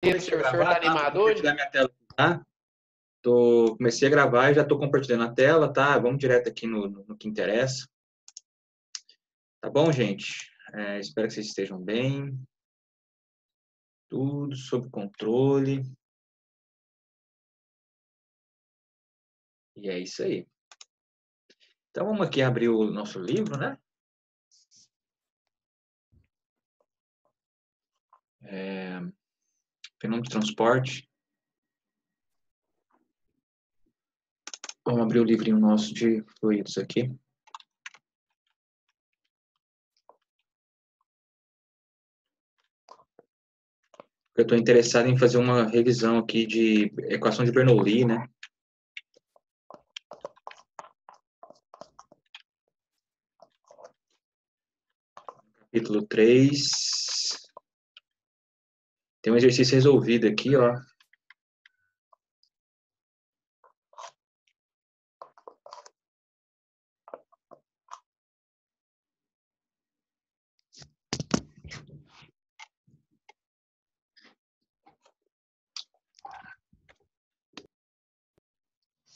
Comecei a O senhor gravar, tá tá? Vou animado hoje? compartilhar minha tela, tá? Comecei a gravar e já estou compartilhando a tela, tá? Vamos direto aqui no que interessa. Tá bom, gente? Espero que vocês estejam bem. Tudo sob controle. E é isso aí. Então, vamos aqui abrir o nosso livro, né? Fenômeno de transporte. Vamos abrir o livrinho nosso de fluidos aqui. Eu estou interessado em fazer uma revisão aqui de equação de Bernoulli, né? Capítulo 3. Tem um exercício resolvido aqui, ó.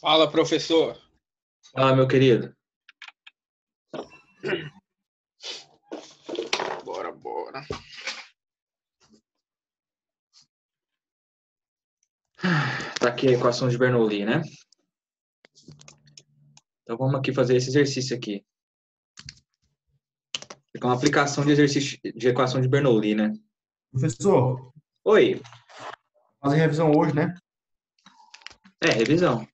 Fala, professor. Fala, meu querido. Bora. Tá aqui a equação de Bernoulli, né? Então, vamos aqui fazer esse exercício aqui. É uma aplicação de exercício de equação de Bernoulli, né? Professor, Oi. fazer revisão hoje, né? Revisão.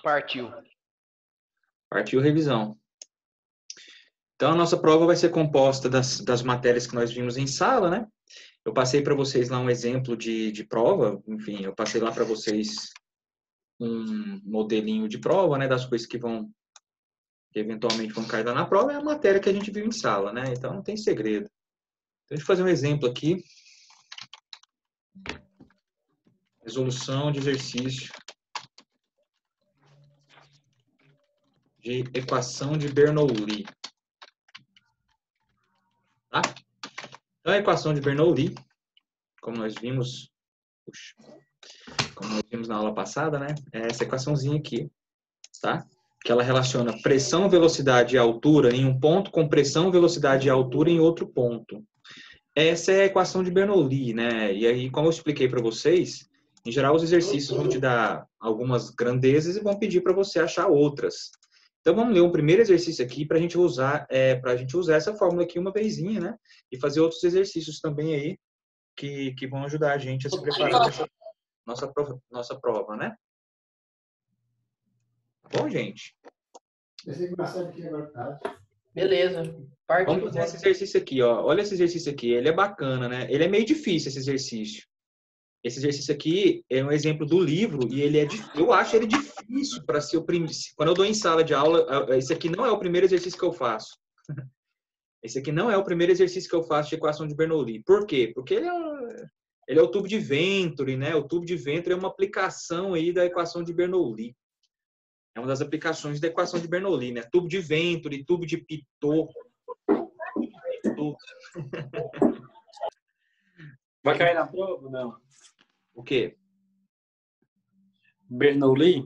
Partiu. Partiu revisão. Então, a nossa prova vai ser composta das matérias que nós vimos em sala, né? Eu passei para vocês lá um exemplo de prova. Enfim, eu passei lá para vocês um modelinho de prova, né? Das coisas que eventualmente vão cair lá na prova. É a matéria que a gente viu em sala, né? Então, não tem segredo. Então, deixa eu fazer um exemplo aqui. Resolução de exercício de equação de Bernoulli. Tá? Então, a equação de Bernoulli, como nós vimos na aula passada, né? É essa equaçãozinha aqui, tá? Que ela relaciona pressão, velocidade e altura em um ponto com pressão, velocidade e altura em outro ponto. Essa é a equação de Bernoulli, né? E aí, como eu expliquei para vocês, em geral os exercícios vão te dar algumas grandezas e vão pedir para você achar outras. Então, vamos ler um primeiro exercício aqui para a gente usar essa fórmula aqui uma vezinha, né? E fazer outros exercícios também aí que vão ajudar a gente a se preparar para essa nossa prova, né? Tá bom, gente? Beleza. Partiu. Vamos fazer esse exercício aqui, ó. Olha esse exercício aqui, ele é bacana, né? Ele é meio difícil, esse exercício. Esse exercício aqui é um exemplo do livro e eu acho ele difícil para ser o primeiro. Quando eu dou em sala de aula, esse aqui não é o primeiro exercício que eu faço. Esse aqui não é o primeiro exercício que eu faço de equação de Bernoulli. Por quê? Porque ele é o tubo de Venturi, né? O tubo de Venturi é uma aplicação aí da equação de Bernoulli. É uma das aplicações da equação de Bernoulli, né? Tubo de Venturi, tubo de Pitot. Vai cair na prova, não? O quê? Bernoulli?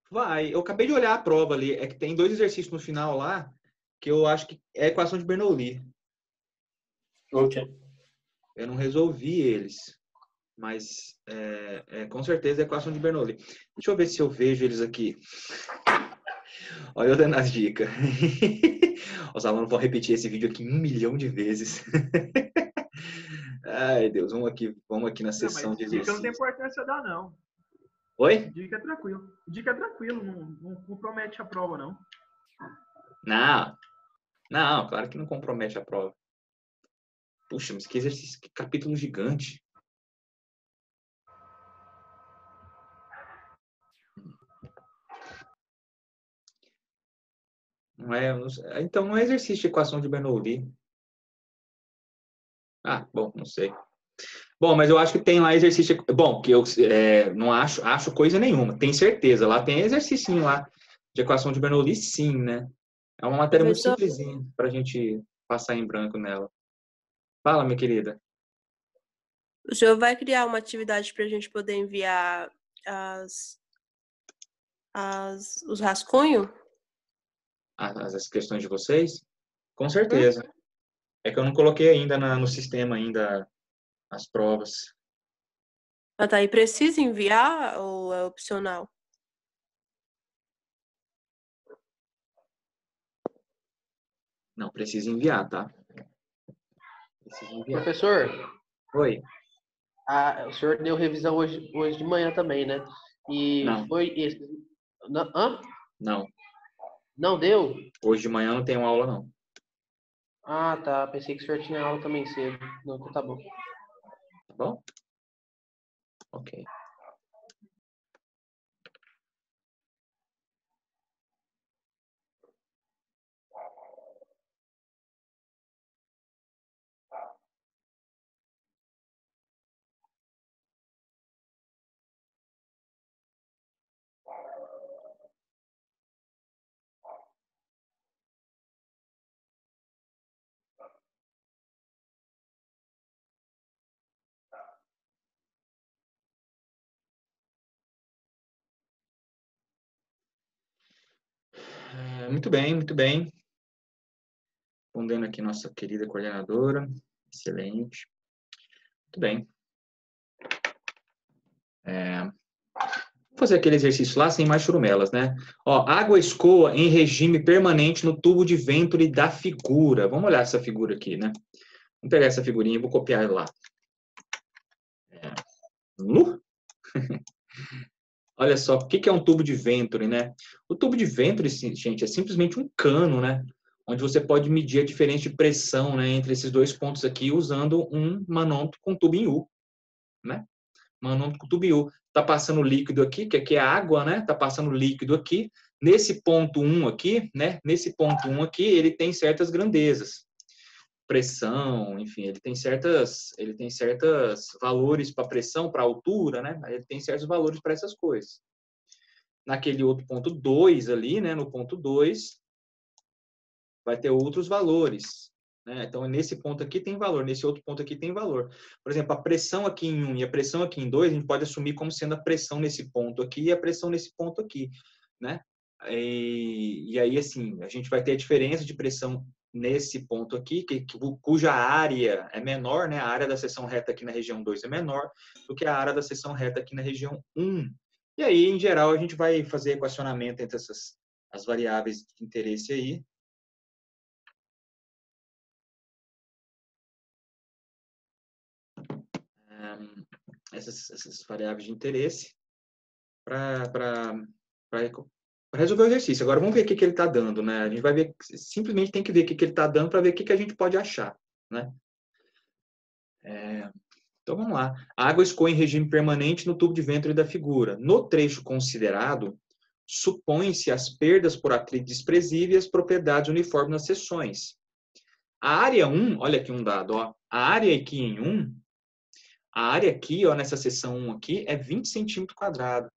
Vai. Eu acabei de olhar a prova ali. É que tem 2 exercícios no final lá que eu acho que é a equação de Bernoulli. Ok. Eu não resolvi eles. Mas com certeza é a equação de Bernoulli. Deixa eu ver se eu vejo eles aqui. Olha eu dando as dicas. Os alunos vão repetir esse vídeo aqui 1 milhão de vezes. Ai, Deus. Vamos aqui na sessão de exercício. Dica não tem importância dar, não. Oi? Dica é tranquilo. Dica é tranquilo, não compromete a prova, não. Não, claro que não compromete a prova. Puxa, mas que exercício, que capítulo gigante. Então não é exercício de equação de Bernoulli. Bom, não sei. Bom, mas eu acho que tem lá exercício. Bom, que eu não acho coisa nenhuma. Tem certeza. Lá tem exercício lá de equação de Bernoulli, sim, né? É uma matéria muito simplesinha para a gente passar em branco nela. Fala, minha querida. O senhor vai criar uma atividade para a gente poder enviar os rascunhos? As questões de vocês? Com certeza. É que eu não coloquei ainda no sistema ainda as provas. Ah, tá. E precisa enviar ou é opcional? Não, precisa enviar, tá? Precisa enviar. Professor, Oi. o senhor deu revisão hoje de manhã também, né? E Não. foi esse. Hã? Não. Não deu? Hoje de manhã não tenho aula, não. Ah, tá. Pensei que o senhor tinha aula também cedo. Não, então tá bom. Tá bom? Ok. Muito bem, muito bem. Respondendo aqui nossa querida coordenadora. Excelente. Muito bem. Vou fazer aquele exercício lá sem mais churumelas, né? Ó, água escoa em regime permanente no tubo de Venturi da figura. Vamos olhar essa figura aqui, né? Vamos pegar essa figurinha e vou copiar ela lá. Olha só, o que é um tubo de Venturi, né? O tubo de Venturi, gente, é simplesmente um cano, né? Onde você pode medir a diferença de pressão, né, entre esses dois pontos aqui usando um manômetro com tubo em U, né? Manômetro com tubo em U. Tá passando líquido aqui, que aqui é água, né? Tá passando líquido aqui. Nesse ponto 1 aqui, né? Nesse ponto 1 aqui, ele tem certas grandezas. Pressão, enfim, ele tem certos valores para pressão, para altura, né? Ele tem certos valores para essas coisas. Naquele outro ponto 2 ali, né? No ponto 2, vai ter outros valores, né? Então, nesse ponto aqui tem valor, nesse outro ponto aqui tem valor. Por exemplo, a pressão aqui em 1 e a pressão aqui em 2, a gente pode assumir como sendo a pressão nesse ponto aqui e a pressão nesse ponto aqui, né? E aí, assim, a gente vai ter a diferença de pressão nesse ponto aqui, cuja área é menor, né? A área da seção reta aqui na região 2 é menor do que a área da seção reta aqui na região 1. E aí, em geral, a gente vai fazer equacionamento entre as variáveis de interesse aí. Essas variáveis de interesse para resolver o exercício. Agora, vamos ver o que ele está dando, né? A gente vai ver, simplesmente tem que ver o que ele está dando para ver o que a gente pode achar, né? Então, vamos lá. A água escoa em regime permanente no tubo de Venturi da figura. No trecho considerado, supõe-se as perdas por atrito desprezível e as propriedades uniformes nas seções. A área 1, olha aqui um dado, ó. A área aqui em 1, a área aqui, ó, nessa seção 1 aqui, é 20 centímetros quadrados.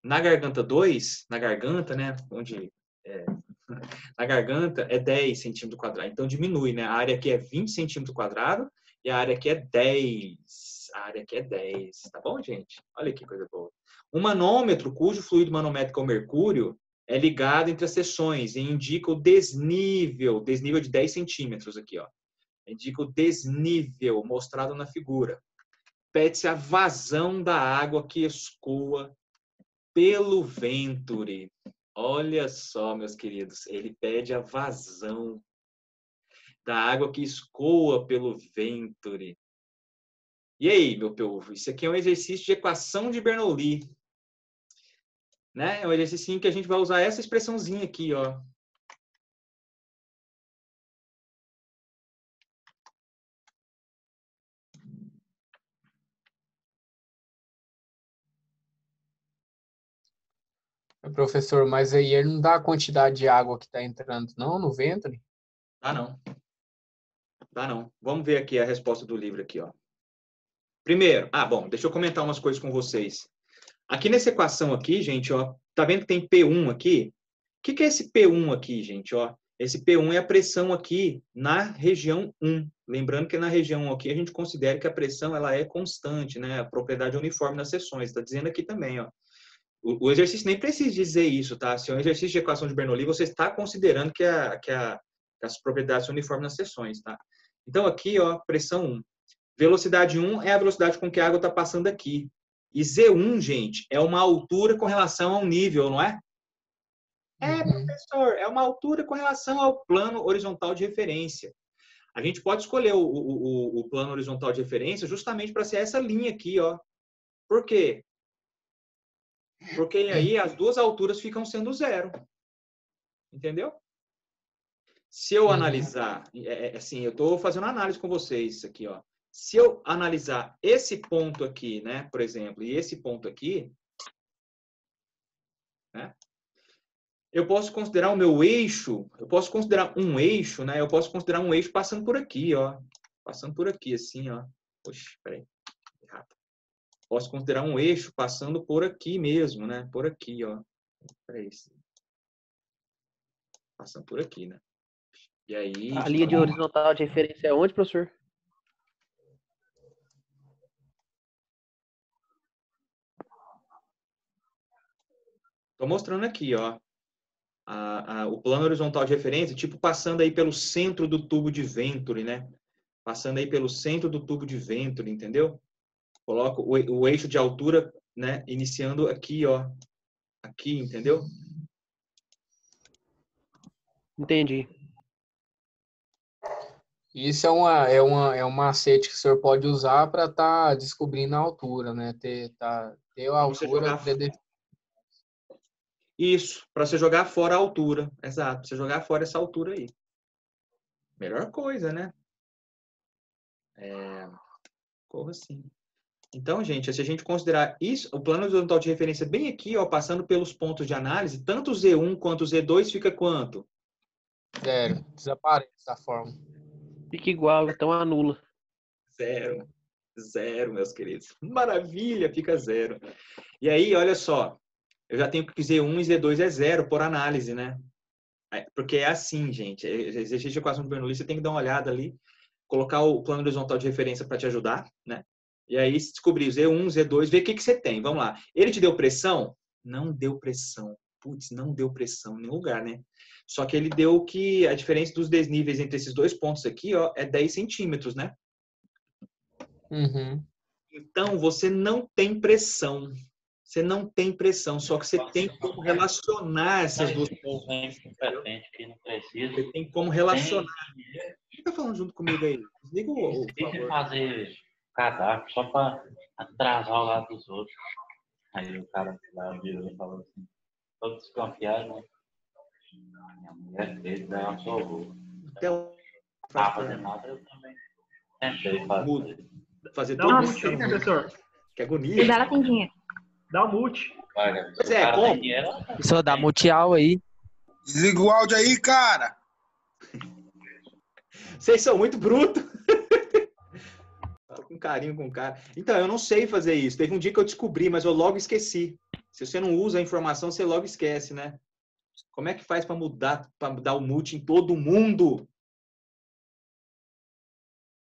Na garganta 2, na garganta, né, na garganta é 10 centímetros quadrados. Então, diminui, né? A área aqui é 20 centímetros quadrados e a área aqui é 10. A área aqui é 10. Tá bom, gente? Olha que coisa boa. Um manômetro, cujo fluido manométrico é o mercúrio, é ligado entre as seções e indica o desnível de 10 centímetros aqui, ó. Indica o desnível mostrado na figura. Pede-se a vazão da água que escoa pelo Venturi. Olha só, meus queridos, ele pede a vazão da água que escoa pelo Venturi. E aí, meu povo, isso aqui é um exercício de equação de Bernoulli, né? É um exercício que a gente vai usar essa expressãozinha aqui, ó. Professor, mas aí ele não dá a quantidade de água que está entrando, não, no Venturi? Tá não. Tá não. Vamos ver aqui a resposta do livro aqui, ó. Primeiro, bom, deixa eu comentar umas coisas com vocês. Aqui nessa equação aqui, gente, ó, tá vendo que tem P1 aqui? O que é esse P1 aqui, gente, ó? Esse P1 é a pressão aqui na região 1. Lembrando que na região 1 aqui a gente considera que a pressão ela é constante, né? A propriedade é uniforme nas seções. Está dizendo aqui também, ó. O exercício nem precisa dizer isso, tá? Se é um exercício de equação de Bernoulli, você está considerando que as propriedades são uniformes nas seções, tá? Então aqui, ó, pressão 1. Velocidade 1 é a velocidade com que a água está passando aqui. E Z1, gente, é uma altura com relação a um nível, não é? Professor, é uma altura com relação ao plano horizontal de referência. A gente pode escolher o plano horizontal de referência justamente para ser essa linha aqui, ó. Por quê? Porque aí as duas alturas ficam sendo zero. Entendeu? Se eu analisar, assim, eu estou fazendo análise com vocês aqui, ó. Se eu analisar esse ponto aqui, né, por exemplo, e esse ponto aqui, né, eu posso considerar o meu eixo, eu posso considerar um eixo, né, eu posso considerar um eixo passando por aqui, ó. Passando por aqui, assim, ó. Poxa, peraí. Errado. Posso considerar um eixo passando por aqui mesmo, né, por aqui, ó. Peraí. Passando por aqui, né. E aí... A linha de horizontal de referência é onde, professor? Estou mostrando aqui, ó, o plano horizontal de referência, tipo passando aí pelo centro do tubo de Venturi, né? Passando aí pelo centro do tubo de Venturi, entendeu? Coloco o eixo de altura, né? Iniciando aqui, ó. Aqui, entendeu? Entendi. Isso é um macete que o senhor pode usar para estar descobrindo a altura, né? Ter a altura. Isso, para você jogar fora a altura. Exato, você jogar fora essa altura aí. Melhor coisa, né? Como assim? Então, gente, se a gente considerar isso, o plano horizontal de referência bem aqui, ó, passando pelos pontos de análise, tanto o Z1 quanto o Z2 fica quanto? Zero. Desaparece da forma. Fica igual, então anula. Zero. Zero, meus queridos. Maravilha, fica zero. E aí, olha só, eu já tenho que Z1 e Z2 é zero por análise, né? Porque é assim, gente. Exercício de equação de Bernoulli, você tem que dar uma olhada ali, colocar o plano horizontal de referência para te ajudar, né? E aí, descobrir Z1, Z2, ver o que você tem. Vamos lá. Ele te deu pressão? Não deu pressão. Putz, não deu pressão em nenhum lugar, né? Só que ele deu que a diferença dos desníveis entre esses dois pontos aqui, ó, é 10 centímetros, né? Uhum. Então, você não tem pressão. Você não tem pressão, só que você tem como relacionar essas duas coisas. Você tem como relacionar. Quem tá falando junto comigo aí? Desliga o Deixa favor. fazer casaco só para atrasar o lado dos outros. Aí o cara lá virou e falou assim, todo desconfiado, né? Minha mulher dele dá uma sorro. Então, Ah, fazer nada, eu também tentei fazer. Fazer Dá todo um mundo mute aí, professor. Que agonia. Me dá ela tem dinheiro. Dá um mute. Olha, Pois se o é, cara como? tem dinheiro, Só dá muteal aí. Desliga o áudio aí, cara. Vocês são muito brutos. Fala com carinho com o cara. Então, eu não sei fazer isso. Teve um dia que eu descobri, mas eu logo esqueci. Se você não usa a informação, você logo esquece, né? Como é que faz para dar o mute em todo mundo?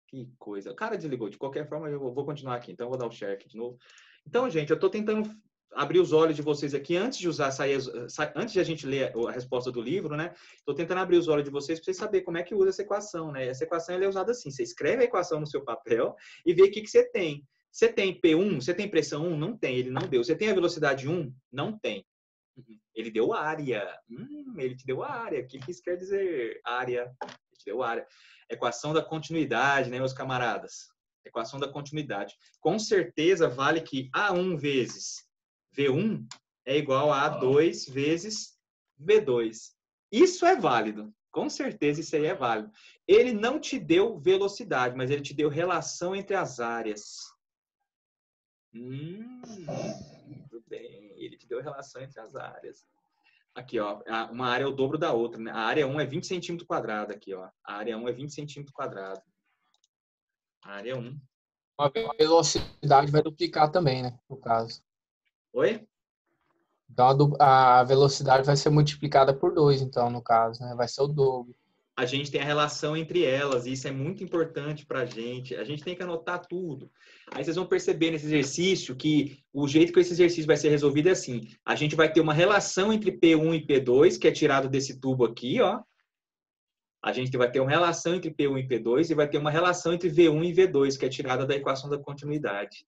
Que coisa. O cara desligou. De qualquer forma, eu vou continuar aqui. Então, eu vou dar o share aqui de novo. Então, gente, eu estou tentando abrir os olhos de vocês aqui antes de antes de a gente ler a resposta do livro, né? Estou tentando abrir os olhos de vocês para vocês saberem como é que usa essa equação, né? Essa equação ela é usada assim. Você escreve a equação no seu papel e vê o que você tem. Você tem P1? Você tem pressão 1? Não tem, ele não deu. Você tem a velocidade 1? Não tem. Ele deu área. Ele te deu área. O que isso quer dizer? Área. Ele te deu área. Equação da continuidade, né, meus camaradas? Equação da continuidade. Com certeza vale que A1 vezes V1 é igual a A2 vezes V2. Isso é válido. Com certeza isso aí é válido. Ele não te deu velocidade, mas ele te deu relação entre as áreas. Muito bem. Ele te deu relação entre as áreas. Aqui, ó, uma área é o dobro da outra, né? A área 1 é 20 centímetros quadrados aqui, ó. A área 1 é 20 centímetros quadrados. A área 1. A velocidade vai duplicar também, né? No caso. Oi? Então a velocidade vai ser multiplicada por 2, então, no caso, né? Vai ser o dobro. A gente tem a relação entre elas, e isso é muito importante para a gente tem que anotar tudo. Aí vocês vão perceber nesse exercício que o jeito que esse exercício vai ser resolvido é assim, a gente vai ter uma relação entre P1 e P2, que é tirado desse tubo aqui, ó. A gente vai ter uma relação entre P1 e P2 e vai ter uma relação entre V1 e V2, que é tirada da equação da continuidade.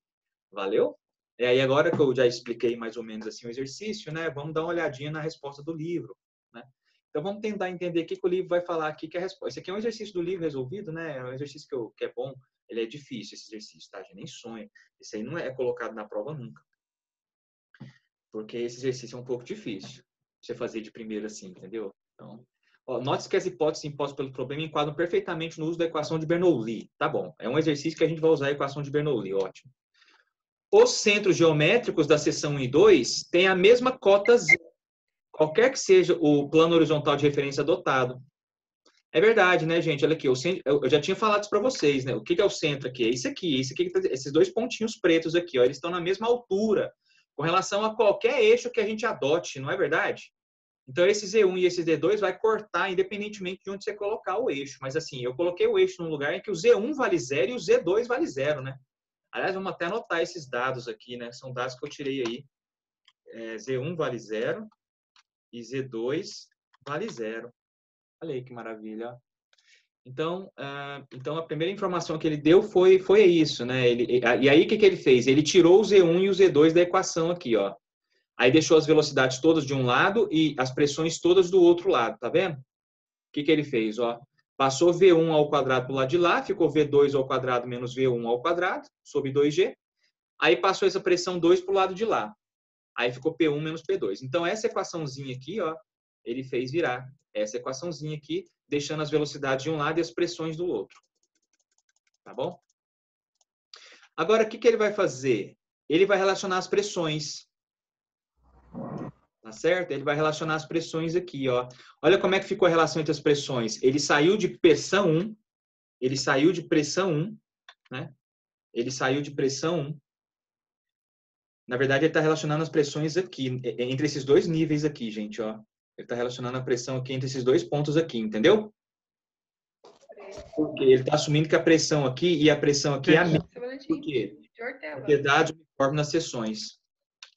Valeu? E aí agora que eu já expliquei mais ou menos assim o exercício, né, vamos dar uma olhadinha na resposta do livro, né? Então, vamos tentar entender o que o livro vai falar aqui, que é a resposta. Esse aqui é um exercício do livro resolvido, né? É um exercício que é bom. Ele é difícil, esse exercício, tá? A gente nem sonha. Esse aí não é colocado na prova nunca. Porque esse exercício é um pouco difícil. Você fazer de primeira assim, entendeu? Então, ó, note que as hipóteses impostas pelo problema enquadram perfeitamente no uso da equação de Bernoulli. Tá bom. É um exercício que a gente vai usar a equação de Bernoulli. Ótimo. Os centros geométricos da seção 1 e 2 têm a mesma cota Z, qualquer que seja o plano horizontal de referência adotado. É verdade, né, gente? Olha aqui, eu já tinha falado isso para vocês, né? O que é o centro aqui? É isso aqui, esses dois pontinhos pretos aqui, ó, eles estão na mesma altura com relação a qualquer eixo que a gente adote, não é verdade? Então, esse Z1 e esse Z2 vai cortar independentemente de onde você colocar o eixo. Mas, assim, eu coloquei o eixo num lugar em que o Z1 vale 0 e o Z2 vale 0, né? Aliás, vamos até anotar esses dados aqui, né? São dados que eu tirei aí. Z1 vale 0. E Z2 vale 0. Olha aí que maravilha. Então, a primeira informação que ele deu foi isso, né? E aí, o que ele fez? Ele tirou o Z1 e o Z2 da equação aqui, ó. Aí deixou as velocidades todas de um lado e as pressões todas do outro lado, tá vendo? O que ele fez, ó? Passou V1 ao quadrado do lado de lá, ficou V2 ao quadrado menos V1 ao quadrado, sobre 2G. Aí passou essa pressão 2 para o lado de lá. Aí ficou P1 menos P2. Então, essa equaçãozinha aqui, ó, ele fez virar essa equaçãozinha aqui, deixando as velocidades de um lado e as pressões do outro. Tá bom? Agora, o que ele vai fazer? Ele vai relacionar as pressões. Tá certo? Ele vai relacionar as pressões aqui, ó. Olha como é que ficou a relação entre as pressões. Ele saiu de pressão 1, ele saiu de pressão 1, né? Ele saiu de pressão 1. Na verdade, ele está relacionando as pressões aqui, entre esses dois níveis aqui, gente, ó. Ele está relacionando a pressão aqui entre esses dois pontos aqui, entendeu? Porque ele está assumindo que a pressão aqui e a pressão aqui é a mesma. Por quê? Propriedade uniforme nas seções.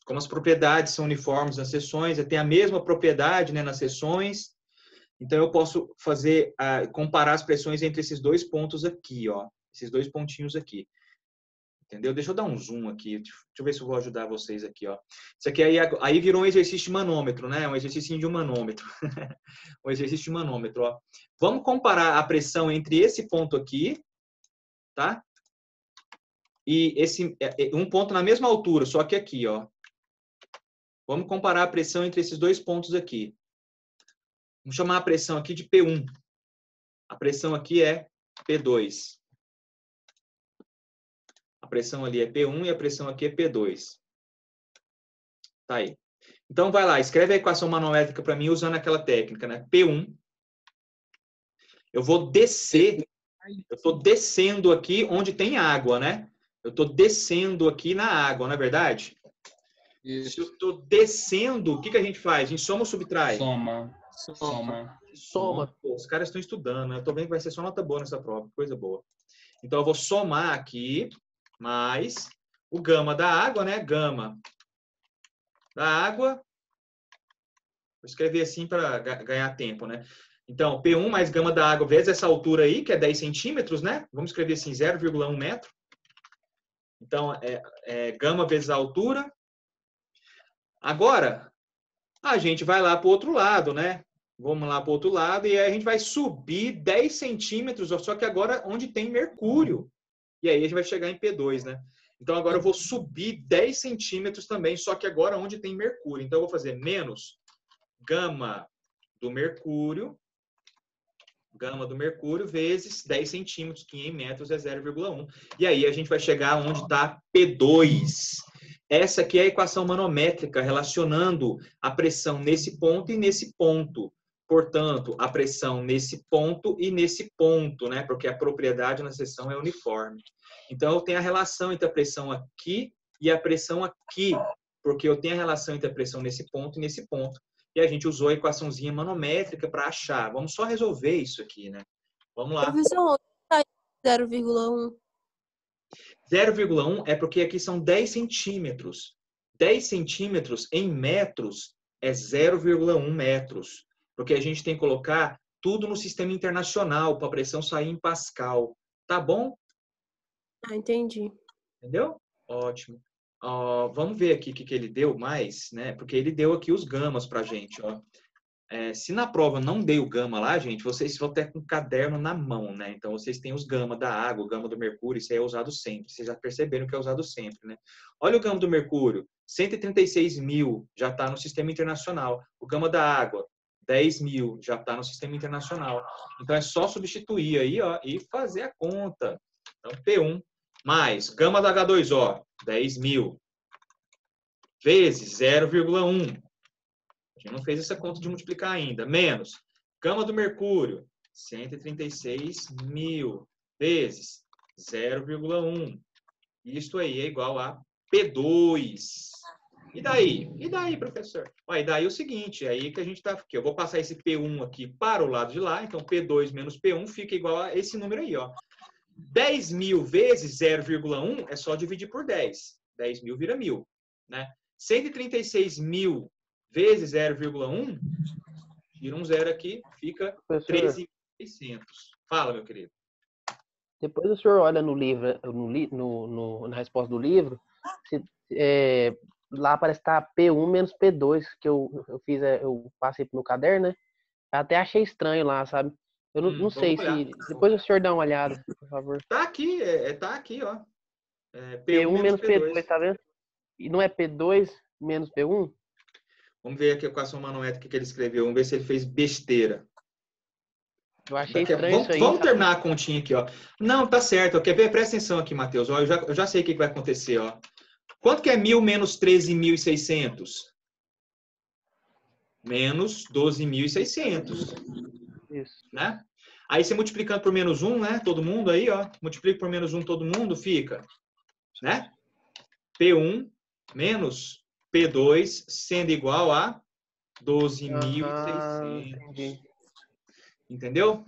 Como as propriedades são uniformes nas seções, tem a mesma propriedade, né, nas seções. Então, eu posso comparar as pressões entre esses dois pontos aqui, ó. Esses dois pontinhos aqui. Entendeu? Deixa eu dar um zoom aqui. Deixa eu ver se eu vou ajudar vocês aqui, ó. Isso aqui aí virou um exercício de manômetro, né? Um exercício de um manômetro. Um exercício de manômetro, ó. Vamos comparar a pressão entre esse ponto aqui, tá? E um ponto na mesma altura, só que aqui, ó. Vamos comparar a pressão entre esses dois pontos aqui. Vamos chamar a pressão aqui de P1. A pressão aqui é P2. A pressão ali é P1 e a pressão aqui é P2. Tá aí. Então, vai lá, escreve a equação manométrica para mim usando aquela técnica, né? P1. Eu vou descer. Eu estou descendo aqui onde tem água, né? Eu estou descendo aqui na água, não é verdade? Isso. Se eu estou descendo, o que a gente faz? A gente soma ou subtrai? Soma. Pô, os caras estão estudando, né? Eu estou vendo que vai ser só nota boa nessa prova, coisa boa. Então, eu vou somar aqui mais o gama da água, né? Gama da água. Vou escrever assim para ganhar tempo, né? Então, P1 mais gama da água vezes essa altura aí, que é 10 centímetros, né? Vamos escrever assim, 0,1 metro. Então, gama vezes a altura. Agora, a gente vai lá para o outro lado, né? Vamos lá para o outro lado e aí a gente vai subir 10 centímetros, só que agora onde tem mercúrio. E aí a gente vai chegar em P2, né? Então, agora eu vou subir 10 centímetros também, só que agora onde tem mercúrio. Então, eu vou fazer menos gama do mercúrio vezes 10 centímetros, que em metros é 0,1. E aí a gente vai chegar onde está P2. Essa aqui é a equação manométrica, relacionando a pressão nesse ponto e nesse ponto. Portanto, a pressão nesse ponto e nesse ponto, né? Porque a propriedade na seção é uniforme. Então, eu tenho a relação entre a pressão aqui e a pressão aqui. Porque eu tenho a relação entre a pressão nesse ponto e nesse ponto. E a gente usou a equaçãozinha manométrica para achar. Vamos só resolver isso aqui, né? Vamos lá. Professor, onde tá 0,1? 0,1 é porque aqui são 10 centímetros. 10 centímetros em metros é 0,1 metros. Porque a gente tem que colocar tudo no sistema internacional para a pressão sair em Pascal. Tá bom? Ah, entendi. Entendeu? Ótimo. Vamos ver aqui o que ele deu mais, né? Porque ele deu aqui os gamas para a gente, ó. Se na prova não deu gama lá, gente, vocês vão ter com o caderno na mão, né? Então, vocês têm os gama da água, o gama do mercúrio, isso aí é usado sempre. Vocês já perceberam que é usado sempre, né? Olha o gama do mercúrio, 136 mil, já está no sistema internacional. O gama da água, 10 mil, já está no sistema internacional. Então, é só substituir aí, ó, e fazer a conta. Então, P1 mais gama da H2O, 10 mil, vezes 0,1. A gente não fez essa conta de multiplicar ainda. Menos gama do mercúrio, 136 mil, vezes 0,1. Isto aí é igual a P2. E daí? E daí, professor? E daí é o seguinte, é aí que a gente está aqui. Eu vou passar esse P1 aqui para o lado de lá. Então, P2 menos P1 fica igual a esse número aí, ó. 10 mil vezes 0,1 é só dividir por 10. 10 mil vira 1.000, né? 136 mil vezes 0,1, tira um zero aqui, fica 13.600. Fala, meu querido. Depois o senhor olha no livro, na resposta do livro, lá parece que tá P1 menos P2, que eu fiz, eu passei pro meu caderno, né? Até achei estranho lá, sabe? Eu não sei se... Depois o senhor dá uma olhada, por favor. Tá aqui, tá aqui, ó. P1 menos P2, tá vendo? E não é P2 menos P1? Vamos ver aqui a equação manométrica que ele escreveu. Vamos ver se ele fez besteira. Eu achei estranho isso aí. Vamos terminar a continha aqui, ó. Não, tá certo. Quer ver? Presta atenção aqui, Matheus. Ó, eu já sei o que vai acontecer, ó. Quanto que é 1.000 menos 13.600? Menos 12.600. Isso. Né? Aí você multiplicando por menos 1, né? Todo mundo aí, ó. Multiplica por menos 1 todo mundo, fica, né? P1 menos P2 sendo igual a 12.600. Entendeu?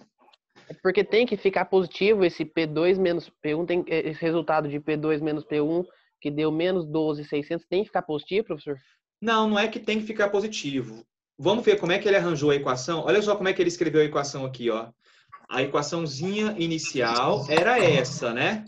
É porque tem que ficar positivo esse P2 menos P1, tem esse resultado de P2 menos P1, que deu menos 12.600, tem que ficar positivo, professor? Não, não é que tem que ficar positivo. Vamos ver como é que ele arranjou a equação. Olha só como é que ele escreveu a equação aqui, ó. A equaçãozinha inicial era essa, né?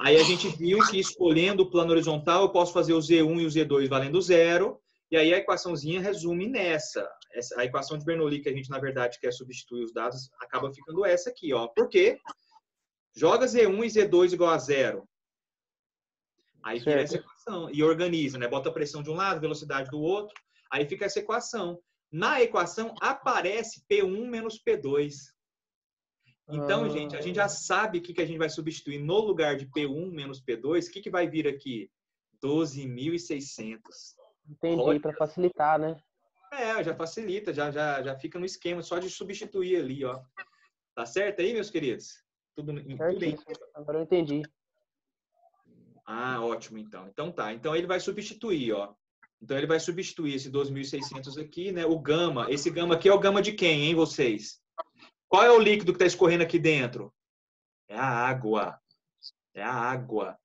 Aí a gente viu que escolhendo o plano horizontal, eu posso fazer o Z1 e o Z2 valendo zero. E aí a equaçãozinha resume nessa. A equação de Bernoulli, que a gente, na verdade, quer substituir os dados, acaba ficando essa aqui, ó. Por quê? Joga Z1 e Z2 igual a zero. Aí fica essa equação. E organiza, né? Bota a pressão de um lado, velocidade do outro. Aí fica essa equação. Na equação aparece P1 menos P2. Então, gente, a gente já sabe o que a gente vai substituir no lugar de P1 menos P2. O que vai vir aqui? 12.600. Entendi, para facilitar, né? Já facilita, já fica no esquema só de substituir ali, ó. Tá certo aí, meus queridos? Tudo bem? Agora eu entendi. Ah, ótimo, então. Então tá. Então ele vai substituir, ó. Então ele vai substituir esse 12.600 aqui, né? O gama. Esse gama aqui é o gama de quem, hein, vocês? Qual é o líquido que está escorrendo aqui dentro? É a água. É a água.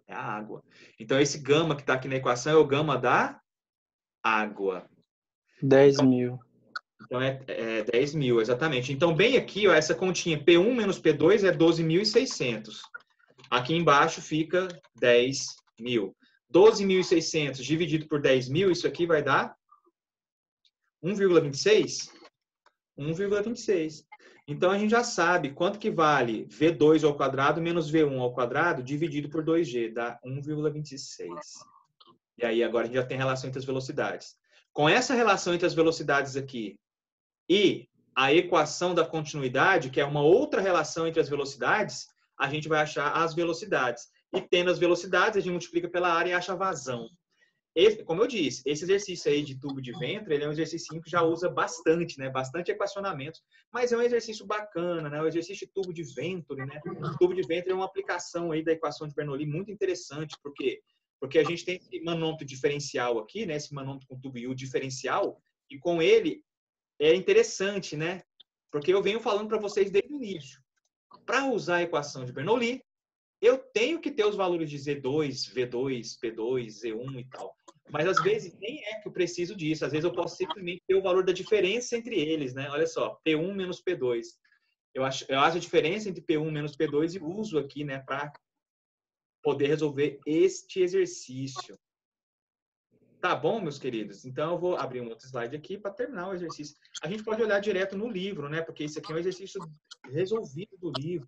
É a água. Então esse gama que está aqui na equação é o gama da água. 10 mil. Então é 10 mil, exatamente. Então bem aqui, ó, essa continha P1 menos P2 é 12.600. Aqui embaixo fica 10 mil. 12.600 dividido por 10 mil, isso aqui vai dar 1,26? 1,26. Então, a gente já sabe quanto que vale V2 ao quadrado menos V1 ao quadrado dividido por 2G. Dá 1,26. E aí, agora a gente já tem a relação entre as velocidades. Com essa relação entre as velocidades aqui e a equação da continuidade, que é uma outra relação entre as velocidades, a gente vai achar as velocidades. E tendo as velocidades, a gente multiplica pela área e acha a vazão. Como eu disse, esse exercício aí de tubo de ventre, ele é um exercício que já usa bastante, né? Bastante equacionamento, mas é um exercício bacana, né? O exercício de tubo de ventre, né? O tubo de ventre é uma aplicação aí da equação de Bernoulli muito interessante, porque Porque a gente tem esse manômetro diferencial aqui, né? Esse manômetro com tubo U diferencial, e com ele é interessante, né? Porque eu venho falando para vocês desde o início. Para usar a equação de Bernoulli, eu tenho que ter os valores de Z2, V2, P2, Z1 e tal. Mas às vezes nem é que eu preciso disso. Às vezes eu posso simplesmente ter o valor da diferença entre eles, né? Olha só, P1 menos P2. Eu acho a diferença entre P1 menos P2 e uso aqui, né, para poder resolver este exercício. Tá bom, meus queridos? Então, eu vou abrir um outro slide aqui para terminar o exercício. A gente pode olhar direto no livro, né? Porque isso aqui é um exercício resolvido do livro.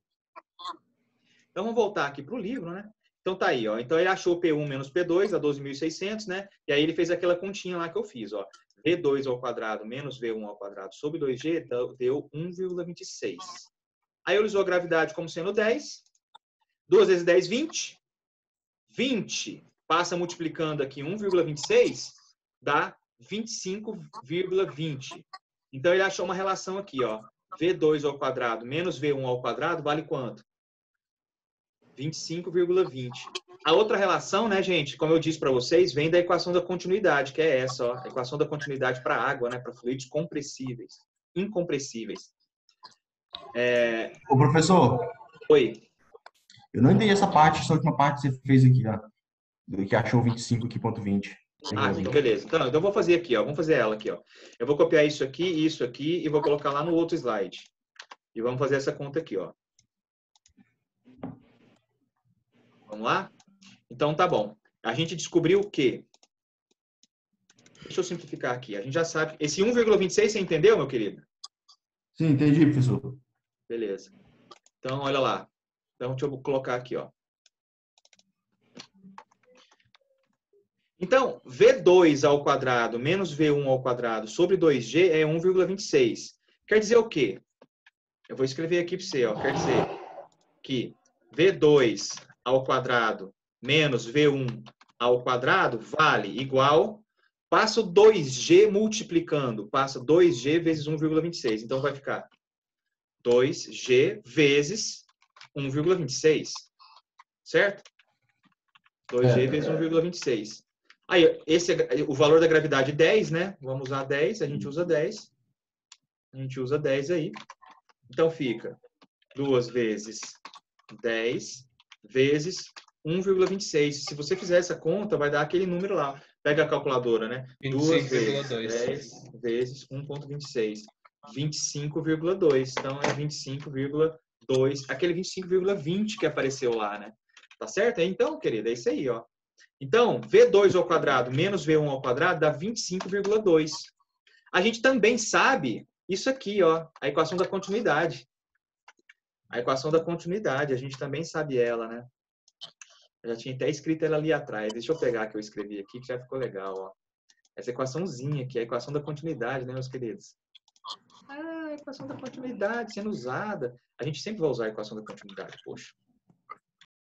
Então, vamos voltar aqui para o livro, né? Então, tá aí, ó. Então, ele achou P1 menos P2, a 12.600, né? E aí, ele fez aquela continha lá que eu fiz, ó. V2 ao quadrado menos V1 ao quadrado sobre 2G deu 1,26. Aí, ele usou a gravidade como sendo 10. 2 vezes 10, 20. 20 passa multiplicando aqui 1,26, dá 25,20. Então, ele achou uma relação aqui, ó. V2 ao quadrado menos V1 ao quadrado vale quanto? 25,20. A outra relação, né, gente, como eu disse para vocês, vem da equação da continuidade, que é essa, ó. A equação da continuidade para água, né, para fluidos compressíveis, incompressíveis. Ô, professor, Oi. eu não entendi essa parte, essa última parte que você fez aqui, ó. Do que achou 25 aqui, ponto 20. Ah, então beleza. Então eu vou fazer aqui, ó. Vamos fazer ela aqui, ó. Eu vou copiar isso aqui e vou colocar lá no outro slide. E vamos fazer essa conta aqui, ó. Vamos lá? Então tá bom. A gente descobriu o quê? Deixa eu simplificar aqui. A gente já sabe. Esse 1,26 você entendeu, meu querido? Sim, entendi, professor. Beleza. Então, olha lá. Então, deixa eu colocar aqui, ó. Então, V2 ao quadrado menos V1 ao quadrado sobre 2G é 1,26. Quer dizer o quê? Eu vou escrever aqui para você, ó. Quer dizer que V2 ao quadrado menos V1 ao quadrado vale igual, passo 2G multiplicando, passo 2G vezes 1,26. Então, vai ficar 2G vezes 1,26. Certo? 2G vezes 1,26. Aí, esse é o valor da gravidade 10, né? Vamos usar 10, a gente usa 10. A gente usa 10 aí. Então, fica 2 vezes 10 vezes 1,26. Se você fizer essa conta, vai dar aquele número lá. Pega a calculadora, né? 2 vezes 10 vezes 1,26. 25,2. Então, é 25,2. Aquele 25,20 que apareceu lá, né? Tá certo? Então, querida, é isso aí, ó. Então, V2 ao quadrado menos V1 ao quadrado dá 25,2. A gente também sabe isso aqui, ó, a equação da continuidade. A equação da continuidade, a gente também sabe ela, né? Eu já tinha até escrito ela ali atrás. Deixa eu pegar que eu escrevi aqui, que já ficou legal, ó. Essa equaçãozinha aqui, a equação da continuidade, né, meus queridos? Ah, a equação da continuidade sendo usada. A gente sempre vai usar a equação da continuidade, poxa.